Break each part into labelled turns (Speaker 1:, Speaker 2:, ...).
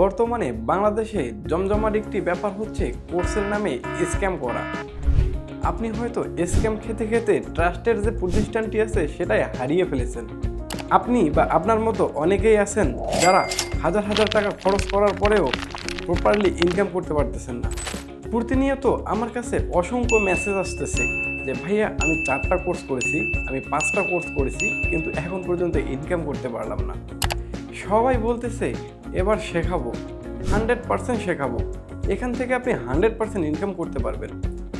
Speaker 1: বর্তমানে বাংলাদেশে জমজমাট একটি ব্যাপার হচ্ছে কোর্সের নামে স্ক্যাম করা। আপনি হয়তো স্ক্যাম খেতে খেতে ট্রাস্টের যে প্রতিষ্ঠানটি আছে সেটাই হারিয়ে ফেলেছেন। আপনি বা আপনার মতো অনেকেই আছেন যারা হাজার হাজার টাকা খরচ করার পরেও প্রপারলি ইনকাম করতে পারতেছেন না। প্রতিনিয়ত আমার কাছে অসংখ্য মেসেজ আসতেছে যে ভাইয়া আমি 4টা কোর্স করেছি, আমি 5টা কোর্স করেছি, কিন্তু এখন পর্যন্ত ইনকাম করতে পারলাম না। সবাই বলতেছে এবার শেখাবো, 100% শেখাবো, এখান থেকে আপনি 100% ইনকাম করতে পারবেন,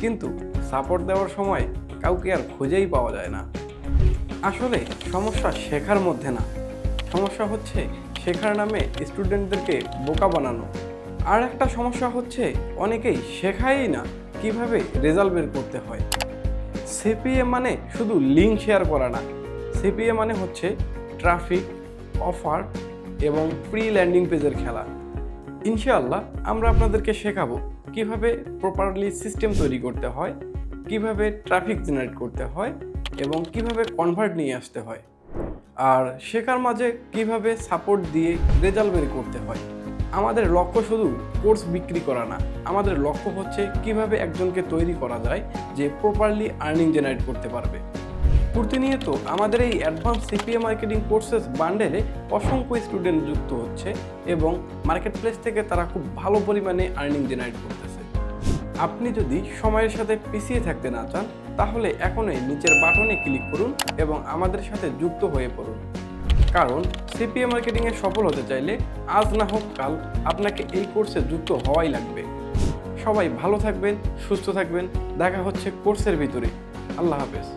Speaker 1: কিন্তু সাপোর্ট দেওয়ার সময় কাউকে আর খুঁজেই পাওয়া যায় না। আসলে সমস্যা শেখার মধ্যে না, সমস্যা হচ্ছে শেখার নামে স্টুডেন্টদেরকে বোকা বানানো। আর একটা সমস্যা হচ্ছে অনেকেই শেখায়ই না কিভাবে রেজাল্ট বের করতে হয়। সিপিএ মানে শুধু লিঙ্ক শেয়ার করা না, সিপিএ মানে হচ্ছে ট্রাফিক, অফার এবং প্রি ল্যান্ডিং পেজের খেলা। ইনশাআল্লাহ আমরা আপনাদেরকে শেখাবো কিভাবে প্রপারলি সিস্টেম তৈরি করতে হয়, কিভাবে ট্রাফিক জেনারেট করতে হয় এবং কিভাবে কনভার্ট নিয়ে আসতে হয়, আর শেখার মাঝে কিভাবে সাপোর্ট দিয়ে রেজাল্ট বের করতে হয়। আমাদের লক্ষ্য শুধু কোর্স বিক্রি করা না, আমাদের লক্ষ্য হচ্ছে কিভাবে একজনকে তৈরি করা যায় যে প্রপারলি আর্নিং জেনারেট করতে পারবে। প্রতিনিয়ত আমাদের এই অ্যাডভান্স সিপিএ মার্কেটিং কোর্সেস বান্ডেলে অসংখ্য স্টুডেন্ট যুক্ত হচ্ছে এবং মার্কেট প্লেস থেকে তারা খুব ভালো পরিমাণে আর্নিং জেনারেট করতেছে। আপনি যদি সময়ের সাথে পিছিয়ে থাকতে না চান তাহলে এখনই নিচের বাটনে ক্লিক করুন এবং আমাদের সাথে যুক্ত হয়ে পড়ুন। কারণ সিপিএ মার্কেটিংয়ে সফল হতে চাইলে আজ না হোক কাল আপনাকে এই কোর্সে যুক্ত হওয়াই লাগবে। সবাই ভালো থাকবেন, সুস্থ থাকবেন, দেখা হচ্ছে কোর্সের ভিতরে। আল্লাহ হাফেজ।